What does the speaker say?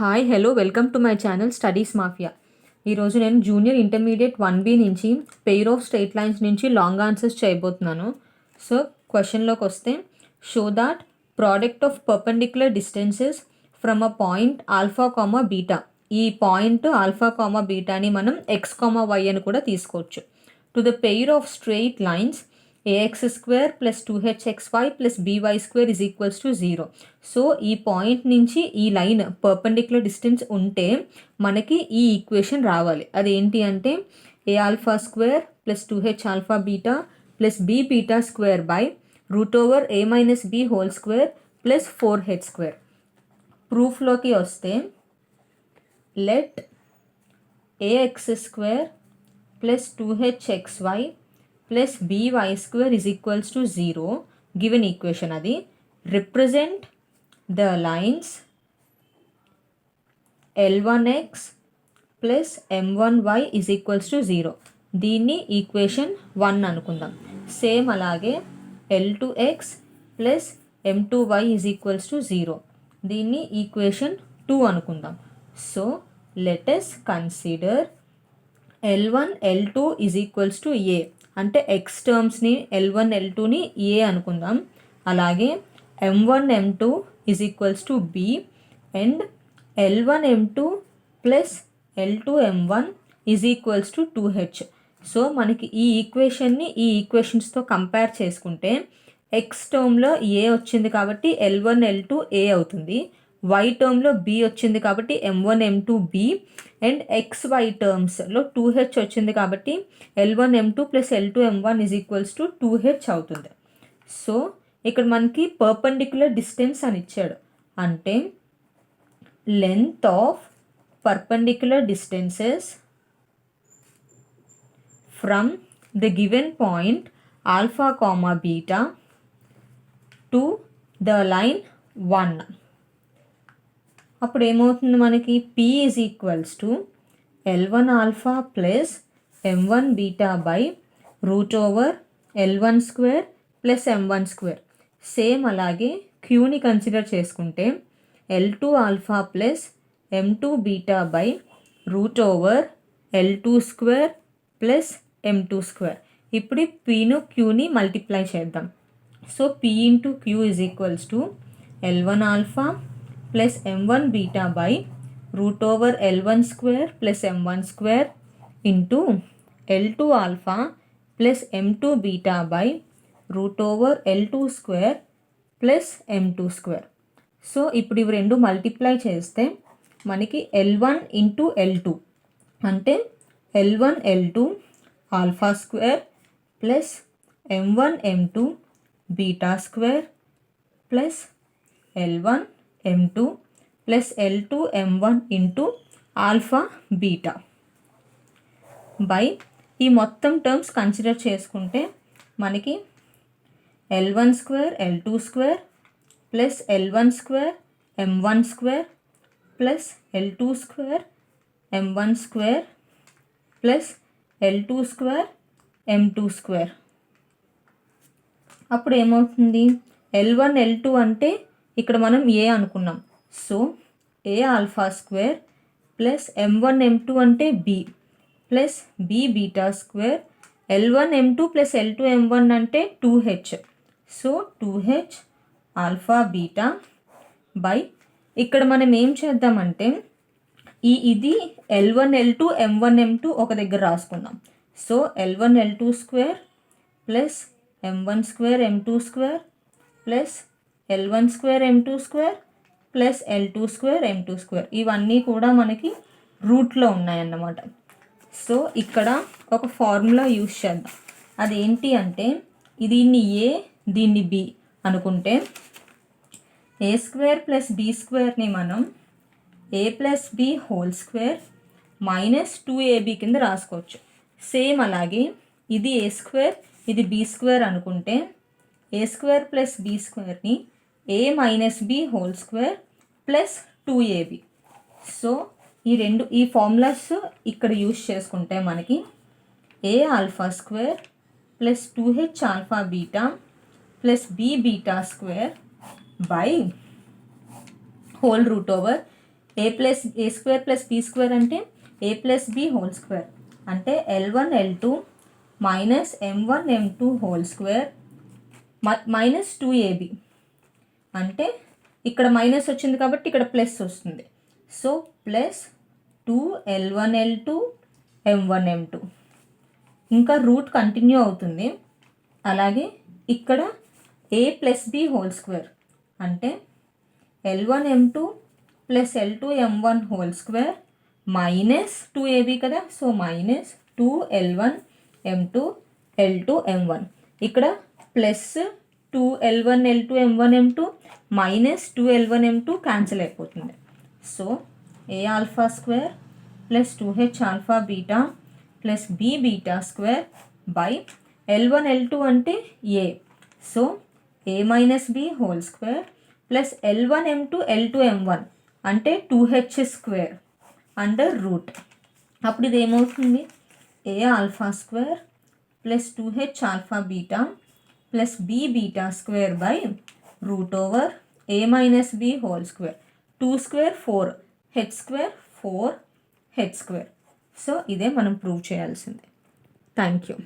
Hi hello welcome to my channel studies mafia. ఈరోజు నేను junior intermediate 1B నుంచి pair of straight lines నుంచి long answers చేయబోతున్నాను. So క్వశ్చన్లోకి వస్తే, show that product of perpendicular distances from a point alpha comma beta. ఈ point alpha comma బీటాని మనం X comma why అని కూడా తీసుకోవచ్చు. To the pair of straight lines ax square plus 2hxy ప్లస్ by square is equals to 0. So ఈ point నుంచి ఈ line perpendicular distance ఉంటే మనకి ఈ ఈక్వేషన్ రావాలి. అదేంటి అంటే a alpha square plus 2h alpha beta plus b beta square by root over a minus b whole square plus 4h square. ప్రూఫ్లోకి వస్తే, let ax square plus 2hxy ప్లస్ by square is equals to 0 given equation. అది represent the lines L1x plus M1y is equals to 0. దీన్ని equation 1 అనుకుందాం. Same అలాగే L2x plus M2y is equals to 0. దీన్ని equation 2 అనుకుందాం. So let us consider L1 L2 is equals to A. అంటే X టర్మ్స్ని L1 L2ని ఏ అనుకుందాం. అలాగే M1 M2 is equals to B and L1 M2 plus L2 M1 is equals to 2h. So మనకి ఈ ఈక్వేషన్ని ఈ ఈక్వేషన్స్తో compare చేసుకుంటే X టర్మ్లో ఏ వచ్చింది కాబట్టి L1 L2 ఏ అవుతుంది, y టర్మ్లో b వచ్చింది కాబట్టి M1 M2 b and XY టర్మ్స్లో 2h వచ్చింది కాబట్టి L1 M2 plus L2 M1 is equals to 2h అవుతుంది. సో ఇక్కడ మనకి పర్పెండిక్యులర్ డిస్టెన్స్ అని ఇచ్చాడు, అంటే length of perpendicular distances from the given point alpha comma beta to the line 1. అప్పుడు ఏమవుతుంది మనకి P is equals to L1 alpha plus M1 beta by root over L1 square plus M1 square. Same అలాగే Qని consider చేసుకుంటే L2 alpha plus M2 beta by root over L2 square plus M2 square. ఇప్పుడు Pను Qని multiply చేద్దాం. So P into Q is equals to L1 alpha plus M1 beta by root over L1 square plus M1 square into L2 alpha plus M2 beta by root over L2 square plus M2 square. So ఇప్పుడు ఇవి రెండు multiply చేస్తే మనకి L1 into L2 అంటే L1 L2 alpha square plus M1 M2 beta square plus L1 M2 plus L2 M1 into alpha beta by ఈ మొత్తం terms consider చేసుకుంటే మనకి L1 square L2 square plus L1 square M1 square plus L2 square M1 square plus L2 square M2 square. అప్పుడు ఏమవుతుంది, L1 L2 అంటే ఇక్కడ మనం a అనుకున్నాం. సో ఏ alpha square plus M1 M2 అంటే B plus B beta square L1 M2 plus L2 M1 అంటే 2h. So 2h alpha beta by ఇక్కడ మనం ఏం చేద్దామంటే ఇది L1 L2 M1 M2 ఒక దగ్గర రాసుకుందాం. So L1 L2 square plus M1 square M2 square plus L1 square M2 square plus L2 square M2 square. ఇవన్నీ కూడా మనకి రూట్లో ఉన్నాయన్నమాట. సో ఇక్కడ ఒక ఫార్ములా యూస్ చేద్దాం. అదేంటి అంటే దీన్ని ఏ దీన్ని బి అనుకుంటే ఏ స్క్వేర్ ప్లస్ బి స్క్వేర్ని మనం A plus B whole square minus 2ab కింద రాసుకోవచ్చు. సేమ్ అలాగే ఇది ఏ స్క్వేర్ ఇది బి స్క్వేర్ అనుకుంటే ఏ స్క్వేర్ ప్లస్ బి స్క్వేర్ని A minus B whole square plus 2ab. So ఈ ఫార్ములాస్ ఇక్కడ యూస్ చేసుకుంటే మనకి A alpha square plus 2h alpha beta plus b beta square by whole root over A square plus B square అంటే A plus B whole square అంటే L1 L2 minus M1 M2 whole square minus 2AB అంటే ఇక్కడ minus వచ్చింది కాబట్టి ఇక్కడ plus వస్తుంది. So plus 2L1 L2 M1 M2 ఇంకా route continue అవుతుంది. అలాగే ఇక్కడ ఏ ప్లస్ బి హోల్ స్క్వేర్ అంటే L1 M2 plus L2 M1 whole square minus 2AB కదా, so minus 2L1 M2 L2 M1 ఇక్కడ plus 2L1 L2 M1 M2 minus 2L1 M2 cancel అయిపోతుంది. So A alpha square plus 2H alpha beta plus B beta square by L1 L2 అంటే A, so A minus B whole square plus L1 M2 L2 M1 అంటే 2H square under root. అప్పుడు ఇది ఏమవుతుంది, A alpha square plus 2H alpha beta plus B beta square by root over A minus B whole square 2 square 4 H square 4 H square. So ఇదే మనం prove చేయాల్సింది. Thank you.